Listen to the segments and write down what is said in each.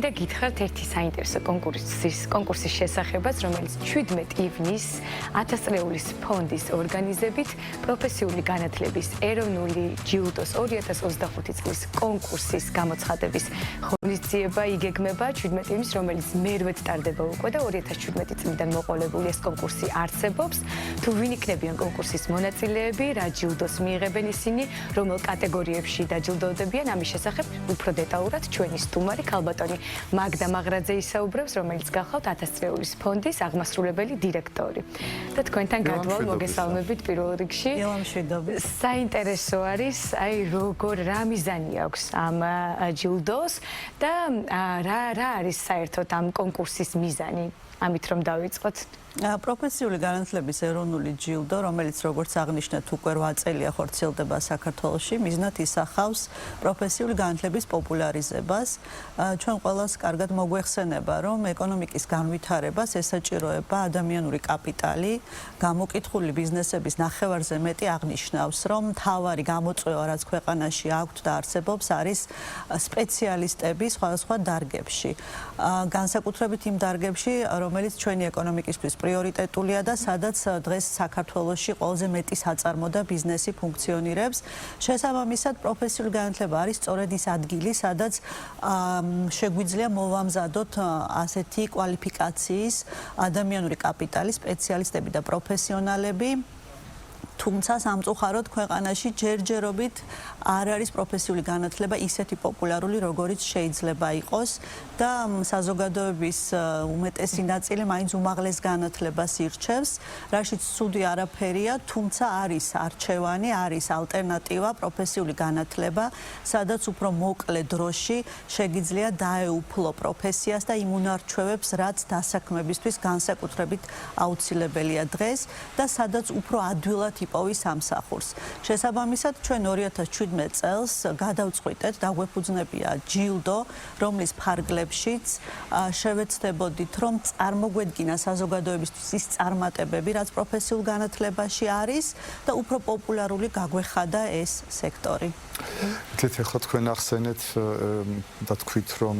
და გითხრათ ერთი საინტერესო კონკურსის შესახებაც, რომელიც 17 ივნის 1000 წლეულის ფონდის ორგანიზებით პროფესიული განათლების ეროვნული ჯილდოს 2025 წლის კონკურსის გამოცხადების ღონისძიება იგეგმება 17 ივნის, რომელიც მერვედ ტარდება უკვე და 2017 წლიდან მოყოლებული ეს კონკურსი არსებობს. თუ ვინ იქნებიან კონკურსის მონაწილეები, რა ჯილდოს მიიღებენ ისინი, რომელ კატეგორიებში დაჯილდოვდებიან, ამის შესახებ უფრო დეტალურად ჩვენი სტუმარი ქალბატონი მაგდა მაღრაძე ისაუბრებს, რომელიც გახლავთ 1000 წლეულის ფონდის აღმასრულებელი დირექტორი. და თქვენთან გადვალ მოგესალმებით პირველ რიგში. საინტერესო არის, აი როგორ რა მიზანი აქვს ამ ჯილდოს და რა არის საერთოდ ამ კონკურსის მიზანი? ამით რომ დავიწყოთ. პროფესიული განათლების ეროვნული ჯილდო, რომელიც როგორც აღნიშნეთ უკვე 8 წელია ხორციელდება საქართველოში, მიზნად ისახავს პროფესიული განათლების პოპულარიზებას. ჩვენ ყველას კარგად მოგვეხსენება, რომ ეკონომიკის განვითარებას ესაჭიროება ადამიანური კაპიტალი, გამოკითხული ბიზნესების ნახევარზე მეტი აღნიშნავს, რომ მთავარი გამოწვევა, რაც ქვეყანაში აქვთ და არსებობს, არის სპეციალისტები სხვადასხვა დარგებში. განსაკუთრებით იმ დარგებში, რომელიც ჩვენი ეკონომიკისთვის პრიორიტეტულია და სადაც დღეს საქართველოში ყველაზე მეტი საწარმო და ბიზნესი ფუნქციონირებს. შესაბამისად, პროფესიული განათლება არის სწორედ ის ადგილი, სადაც შეგვიძლია მოვამზადოთ ასეთი კვალიფიკაციის ადამიანური კაპიტალის სპეციალისტები და პროფესიონალები. თუმცა სამწუხაროდ ქვეყანაში ჯერჯერობით არ არის პროფესიული განათლება ისეთი პოპულარული, როგორიც შეიძლება იყოს და საზოგადოების უმეტესი ნაწილი მაინც უმაღლეს განათლებას ირჩევს, რაშიც ცუდი არაფერია, თუმცა არის არჩევანი, არის ალტერნატივა პროფესიული განათლება, სადაც უფრო მოკლე დროში შეგიძლია დაეუფლო პროფესიას და იმ უნარჩვევებს, რაც დასაქმებისთვის განსაკუთრებით აუცილებელია დღეს და სადაც უფრო ადვილად იპოვის სამსახურს. შესაბამისად, ჩვენ 2017 წელს გადავწყვიტეთ, დაგვეფუძნებია ჯილდო, რომლის ფარგლებშიც შევეცდებოდით, რომ წარმოგვედგინა საზოგადოებისთვის ის წარმატებები, რაც პროფესიულ განათლებაში არის და უფრო პოპულარული გაგვეხადა ეს სექტორი. ეხლა თქვენ ახსენეთ და თქვით, რომ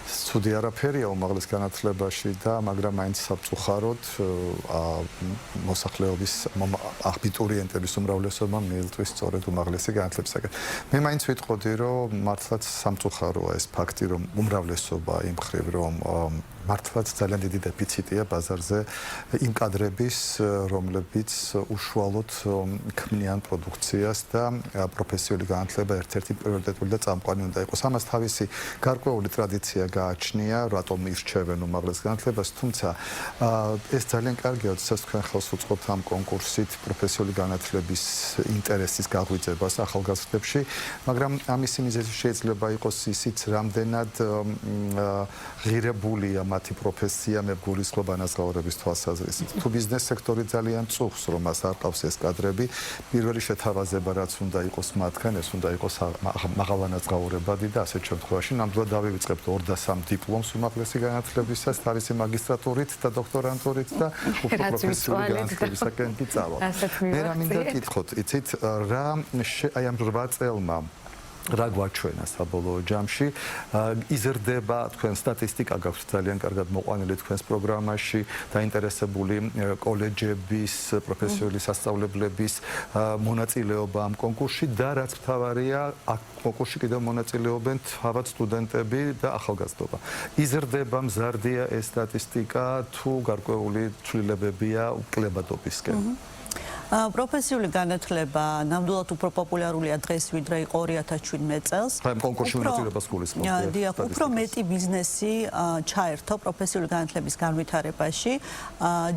ცუდი არაფერია უმაღლეს განათლებაში და მაგრამ მაინც სამწუხაროდ მოსახლეობის აბიტურიენტების უმრავლესობა მიელწვის სწორედ უმაღლესი განათლებისაგან. მე მაინც ვიტყოდი, რომ მართლაც სამწუხაროა ეს ფაქტი, რომ უმრავლესობა იმ მხრივ, რომ მართლაც ძალიან დიდი დეფიციტია ბაზარზე იმ კადრების, რომლებიც უშუალოდ ქმნიან პროდუქციას და პროფესიული განათლება ერთ-ერთი პრიორიტეტული და წამყვანი უნდა იყოს. ამას თავისი გარკვეული ტრადიცია გააჩნია, რატომ ირჩევენ უმაღლეს განათლებას, თუმცა ეს ძალიან კარგია, როდესაც თქვენ ხელს უწყობთ ამ კონკურსით პროფესიული განათლების ინტერესის გაღვიძებას ახალგაზრდებში, მაგრამ ამისი მიზეზი შეიძლება იყოს ისიც, რამდენად ღირებულია მათი პროფესია მეგულისხმობა ანაზღაურების თვალსაზრისით. თუ ბიზნეს სექტორი ძალიან წუხს, რომ მას არ ყავს ეს კადრები, პირველი შეთავაზება რაც უნდა იყოს მათგან, ეს უნდა იყოს მაღალანაზღაურებადი და ასეთ შემთხვევაში ნამდვილად დავივიწყებთ 2 და 3 დიპლომს უმაღლესი განათლებისას, თავისი მაგისტრატურით და დოქტორანტურით და უფრო პროფესიული განათლებისაკენ კი წავალ. მე რა მინდა გითხოთ, იცით რა აი ამ 8 წელმა რა გვაჩვენა საბოლოო ჯამში, იზრდება თქვენ სტატისტიკა გაქვთ ძალიან კარგად მოყვანილი თქვენს პროგრამაში, დაინტერესებული კოლეჯების, პროფესიული სასწავლებლების მონაწილეობა ამ კონკურსში და რაც მთავარია, აქ კონკურსში კიდევ მონაწილეობენ თავად სტუდენტები და ახალგაზრდობა. იზრდება, მზარდია ეს სტატისტიკა თუ გარკვეული ცვლილებებია კლებადობისკენ? პროფესიული განათლება ნამდვილად უფრო პოპულარულია დღეს, ვიდრე იყო 2017 წელს. კონკურსში მონაწილეობას გულისხმობთ. დიახ, უფრო მეტი ბიზნესი ჩაერთო პროფესიული განათლების განვითარებაში.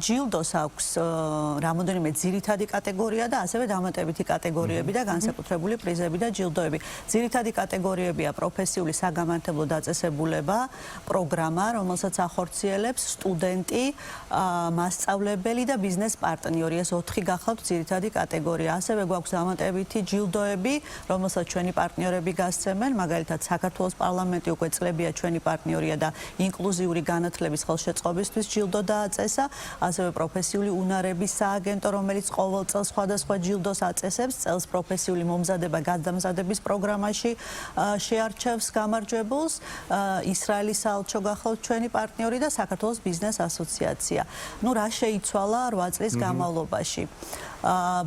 ჯილდოს აქვს რამოდენიმე ძირითადი კატეგორია და ასევე დამატებითი კატეგორიები და განსაკუთრებული პრიზები და ჯილდოები. ძირითადი კატეგორიებია პროფესიული საგამართლებლო დაწესებულება, პროგრამა, რომელსაც ახორციელებს სტუდენტი, მასწავლებელი და ბიზნეს პარტნიორი. ეს 4 გახავთ გახლავთ ძირითადი კატეგორია. ასევე გვაქვს დამატებითი ჯილდოები, რომელსაც ჩვენი პარტნიორები გასცემენ, მაგალითად საქართველოს პარლამენტი უკვე წლებია ჩვენი პარტნიორია და ინკლუზიური განათლების ხელშეწყობისთვის ჯილდო დააწესა, ასევე პროფესიული უნარების სააგენტო, რომელიც ყოველ წელს სხვადასხვა ჯილდოს აწესებს, წელს პროფესიული მომზადება გადამზადების პროგრამაში შეარჩევს გამარჯვებულს, ისრაელის საელჩო გახლავთ ჩვენი პარტნიორი და საქართველოს ბიზნეს ასოციაცია. ნუ რა შეიცვალა 8 წლის განმავლობაში?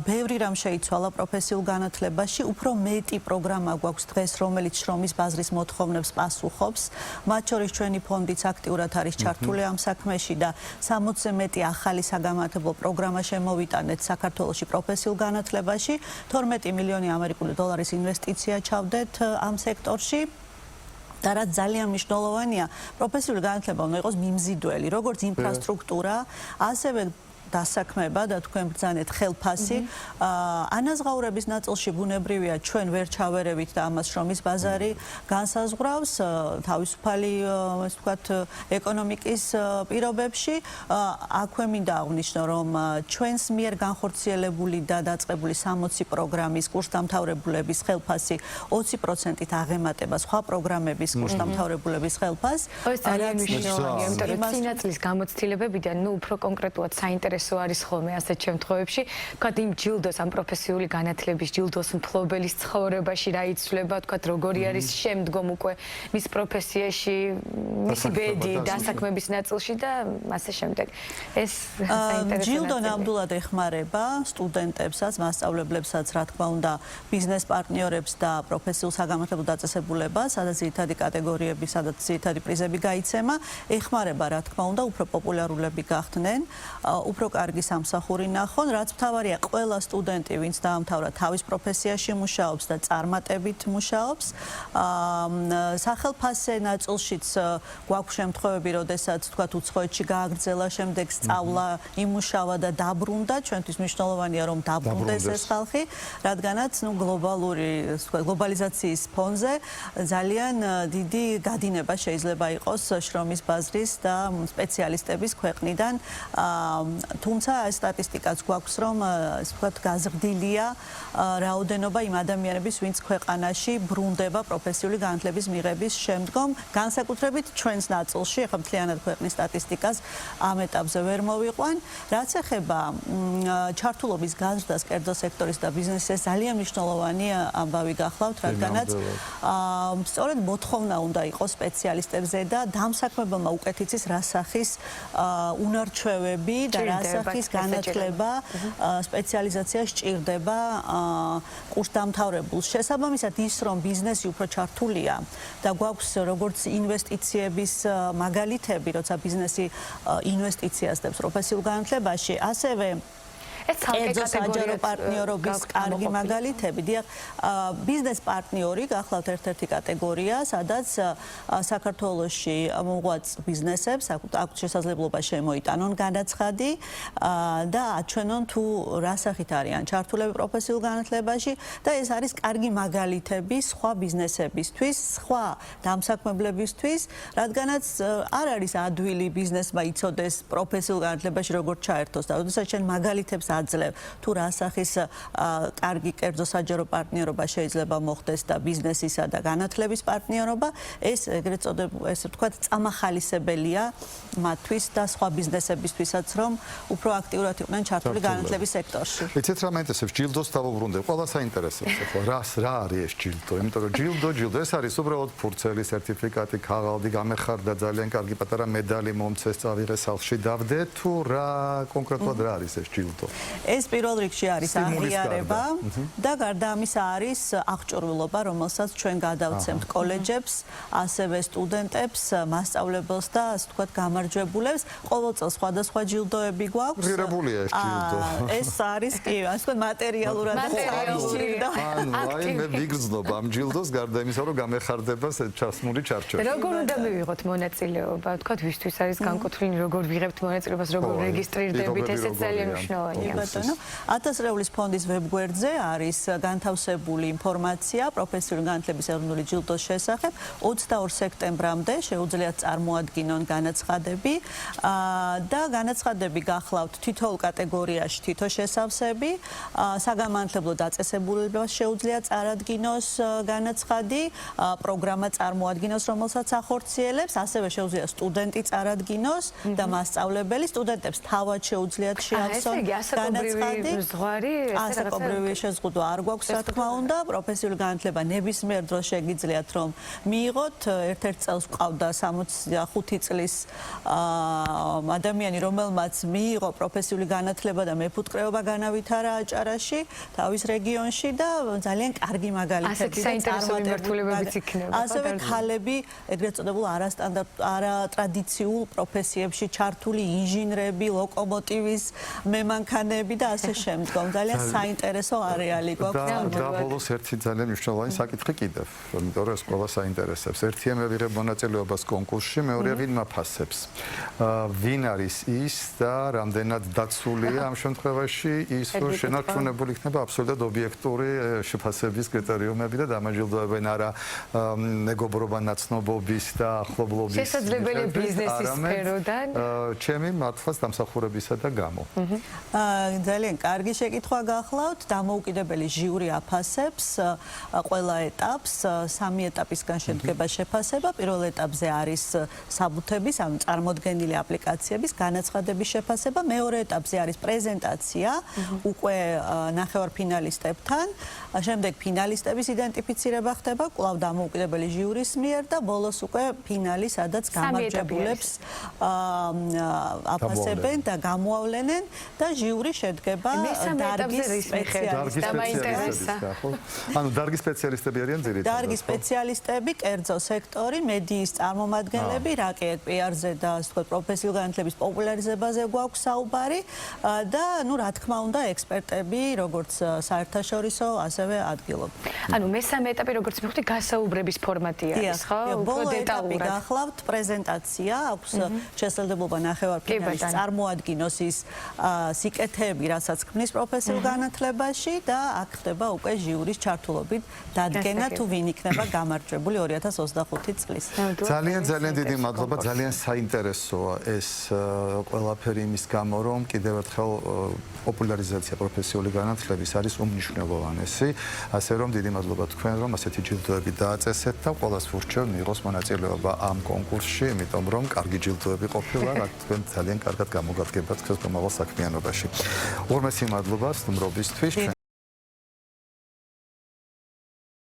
ბევრი რამ შეიცვალა პროფესიულ განათლებაში, უფრო მეტი პროგრამა გვაქვს დღეს, რომელიც შრომის ბაზრის მოთხოვნებს პასუხობს. მათ შორის ჩვენი ფონდიც აქტიურად არის ჩართული ამ საქმეში და 60-ზე მეტი ახალი საგამართლებლო პროგრამა შემოვიტანეთ საქართველოში პროფესიულ განათლებაში. 12 მილიონი ამერიკული დოლარის ინვესტიცია ჩავდეთ ამ სექტორში. და რაც ძალიან მნიშვნელოვანია, პროფესიული განათლება უნდა იყოს მიმზიდველი, როგორც ინფრასტრუქტურა, ასევე დასაქმება და თქვენ ბრძანეთ ხელფასი. ანაზღაურების ნაწილში ბუნებრივია ჩვენ ვერ ჩავერევით და ამას შრომის ბაზარი განსაზღვრავს თავისუფალი, ასე ვთქვათ, ეკონომიკის პირობებში. აქვე მინდა აღვნიშნო, რომ ჩვენს მიერ განხორციელებული და დაწყებული 60 პროგრამის კურსდამთავრებულების ხელფასი 20%-ით აღემატება სხვა პროგრამების კურსდამთავრებულების ხელფასს. ეს ძალიან მნიშვნელოვანია, იმიტომ რომ წინა წლის გამოცდილებებიდან უფრო კონკრეტულად საინტერესო არის ხოლმე ასეთ შემთხვევებში, ვთქვათ, იმ ჯილდოს, ამ პროფესიული განათლების ჯილდოს მფლობელის ცხოვრებაში რა იცვლება, ვთქვათ, როგორი არის შემდგომ უკვე მის პროფესიაში, მისი ბედი, დასაქმების ნაწილში და ასე შემდეგ. ეს საინტერესო ჯილდო ნამდვილად ეხმარება სტუდენტებსაც, მასწავლებლებსაც, რა თქმა უნდა, ბიზნეს პარტნიორებს და პროფესიულ საგამართლებლო დაწესებულებას, სადაც ძირითადი კატეგორიები, სადაც ძირითადი პრიზები გაიცემა, ეხმარება, რა თქმა უნდა, უფრო პოპულარულები გახდნენ, უფრო კარგი სამსახური ნახონ, რაც მთავარია, ყველა სტუდენტი, ვინც დაამთავრა, თავის პროფესიაში მუშაობს და წარმატებით მუშაობს. სახელფასე ნაწილშიც გვაქვს შემთხვევები, როდესაც თქვათ უცხოეთში გააგრძელა, შემდეგ სწავლა, იმუშავა და დაბრუნდა. ჩვენთვის მნიშვნელოვანია, რომ დაბრუნდეს ეს ხალხი, რადგანაც გლობალიზაციის ფონზე ძალიან დიდი გადინება შეიძლება იყოს შრომის ბაზრის და სპეციალისტების ქვეყნიდან. თუმცა ეს სტატისტიკაც გვაქვს, რომ ასე ვთქვათ, გაზრდილია რაოდენობა იმ ადამიანების, ვინც ქვეყანაში ბრუნდება პროფესიული განათლების მიღების შემდგომ, განსაკუთრებით ჩვენს ნაწილში, ახლა მთლიანად ქვეყნის სტატისტიკას ამ ეტაპზე ვერ მოვიყვან. რაც ეხება ჩართულობის გაზრდას კერძო სექტორის და ბიზნესის, ძალიან მნიშვნელოვანი ამბავი გახლავთ, რადგანაც სწორედ მოთხოვნა უნდა იყოს სპეციალისტებზე და დამსაქმებელმა უკეთ იცის რა სახის უნარჩვევები და რა სახის განათლება, სპეციალიზაცია სჭირდება კურსდამთავრებულს. შესაბამისად ის, რომ ბიზნესი უფრო ჩართულია და გვაქვს როგორც ინვესტიციების მაგალითები, როცა ბიზნესი ინვესტიციას დებს პროფესიულ განათლებაში, ასევე კერძო საჯარო პარტნიორობის კარგი მაგალითები. დიახ, ბიზნეს პარტნიორი გახლავთ ერთ-ერთი კატეგორია, სადაც საქართველოში მოღვაწ ბიზნესებს აქვთ შესაძლებლობა შემოიტანონ განაცხადი და აჩვენონ თუ რა სახით არიან ჩართულები პროფესიულ განათლებაში და ეს არის კარგი მაგალითები სხვა ბიზნესებისთვის, სხვა დამსაქმებლებისთვის, რადგანაც არ არის ადვილი ბიზნესმა იცოდეს პროფესიულ განათლებაში როგორ ჩაერთოს და როდესაც შენ მაგალითებს აძლევ თუ რა სახის კარგი კერძო საჯარო პარტნიორობა შეიძლება მოხდეს და ბიზნესისა და განათლების პარტნიორობა, ეს ეგრეთ წოდებულ, ესე ვთქვათ, წამახალისებელია მათთვის და სხვა ბიზნესებისთვისაც, რომ უფრო აქტიურად იყვნენ ჩართული განათლების სექტორში. იცით რა მაინტერესებს, ჯილდოს დავუბრუნდე, ყველა საინტერესებს ახლა. რა არის ეს ჯილდო? იმიტომ რომ ჯილდო ეს არის უბრალოდ ფურცელი, სერტიფიკატი, ქაღალდი, გამეხარდა ძალიან კარგი პატარა медали მომცეს, წავიღე სახლში დავდე, თუ რა კონკრეტულად რა არის ეს ჯილდო? ეს პირველ რიგში არის აღიარება და გარდა ამისა არის აღჭურვილობა, რომელსაც ჩვენ გადავცემთ კოლეჯებს, ასევე სტუდენტებს, მასწავლებელს და ასე ვთქვათ გამარჯვებულებს. ყოველ წელს სხვადასხვა ჯილდოები გვაქვს. ღირებულია ეს ჯილდო. ეს არის კი, ასე ვთქვათ, მატერიალურად არის ჭირდა. აი მე ვიგრძნობ ამ ჯილდოს გარდა იმისა, რომ გამეხარდება ჩასმული ჩარჩოები. როგორ უნდა მივიღოთ მონაწილეობა? ვთქვათ, ვისთვის არის განკუთვნილი, როგორ ვიღებთ მონაწილეობას, როგორ რეგისტრირდებით, ესეც ძალიან მნიშვნელოვანია. ბატონო. ათასრეულის ფონდის ვებგვერდზე არის განთავსებული ინფორმაცია პროფესიული განათლების ეროვნული ჯილდოს შესახებ. 22 სექტემბრამდე შეუძლიათ წარმოადგინონ განაცხადები და განაცხადები გახლავთ თითოეულ კატეგორიაში თითო შესავსები. საგანმანათლებლო დაწესებულებას შეუძლია წარადგინოს განაცხადი, პროგრამა წარმოადგინოს, რომელსაც ახორციელებს, ასევე შეუძლია სტუდენტი წარადგინოს და მასწავლებელი. სტუდენტებს თავად შეუძლიათ შეავსონ განაცხადი. ასაკობრივი შეზღუდვა არ გვაქვს, რა თქმა უნდა. პროფესიული განათლება ნებისმიერ დროს შეგიძლიათ რომ მიიღოთ. ერთ-ერთ წელს ყავდა 65 წლის ადამიანი, რომელმაც მიიღო პროფესიული განათლება და მეფუტკრეობა განავითარა აჭარაში, თავის რეგიონში და ძალიან კარგი მაგალითები და წარმატებულებებიც იქნება. ასევე ქალები ეგრეთ წოდებულ არატრადიციულ პროფესიებში ჩართული ინჟინრები, ლოკომოტივის მემანქანები და ასე შემდგომ. ძალიან საინტერესო არეალი გვაქვს. და ბოლოს ერთი ძალიან მნიშვნელოვანი საკითხი კიდევ, იმიტომ რომ ეს ყველა საინტერესებს. ერთია მე ვიღებ მონაწილეობას კონკურსში, მეორე ვინ მაფასებს. ვინ არის ის და რამდენად დაცულია ამ შემთხვევაში ის, რომ შენარჩუნებული იქნება აბსოლუტურად ობიექტური შეფასების კრიტერიუმები და დამაჯილდოებენ არა მეგობრობა ნაცნობობის და ახლობლობის შესაძლებელი ბიზნესის სფეროდან ჩემი მართლაც დამსახურებისა და გამო. ძალიან კარგი შეკითხვა გახლავთ. დამოუკიდებელი ჟიური აფასებს ყველა ეტაპს, 3 ეტაპისგან შედგება შეფასება. პირველ ეტაპზე არის საბუთების, ანუ წარმოდგენილი აპლიკაციების განაცხადების შეფასება. მეორე ეტაპზე არის პრეზენტაცია უკვე ნახევარფინალისტებთან. შემდეგ ფინალისტების იდენტიფიცირება ხდება კვლავ დამოუკიდებელი ჟიურის მიერ და ბოლოს უკვე ფინალი, სადაც გამარჯვებულებს აფასებენ და გამოავლენენ და ჟიური შედგება დარგის სპეციალისტებისგან. ანუ დარგის სპეციალისტები არიან ძირითადად. დარგის სპეციალისტები, კერძო სექტორი, მედიის წარმომადგენლები, რაკეტ PR-ზე და ასე ვთქვათ პროფესიული განათლების პოპულარიზებაზე გვაქვს საუბარი და ნუ რა თქმა უნდა ექსპერტები, როგორც საერთაშორისო, ასევე ადგილობრივ. ანუ მესამე ეტაპი როგორც მივხვდი გასაუბრების ფორმატი არის, ხო? ბოლო ეტაპი გახლავთ პრეზენტაცია, აქვს შესაძლებლობა ნახევარფინალის წარმოადგინოს ის სიკეთეები, რასაც ქმნის პროფესიულ განათლებაში და აქ ხდება უკვე ჟიურის ჩართულობით დადგენა თუ ვინ იქნება გამარჯვებული 2025 წლის. ძალიან დიდი მადლობა, ძალიან საინტერესოა ეს ყველაფერი იმის გამო, რომ კიდევ ერთხელ პოპულარიზაცია პროფესიული განათლების არის უმნიშვნელოვანესი, ასე რომ დიდი მადლობა თქვენ, რომ ასეთი ჯილდოები დააწესეთ და ყველას ვურჩევ მიიღოს მონაწილეობა ამ კონკურსში, იმიტომ რომ კარგი ჯილდოები ყოფილა, რა თქვენ ძალიან კარგად გამოგადგებათ თქვენს მომავალ საქმიანობაში. ორმესი მადლობა სტუმრობისთვის.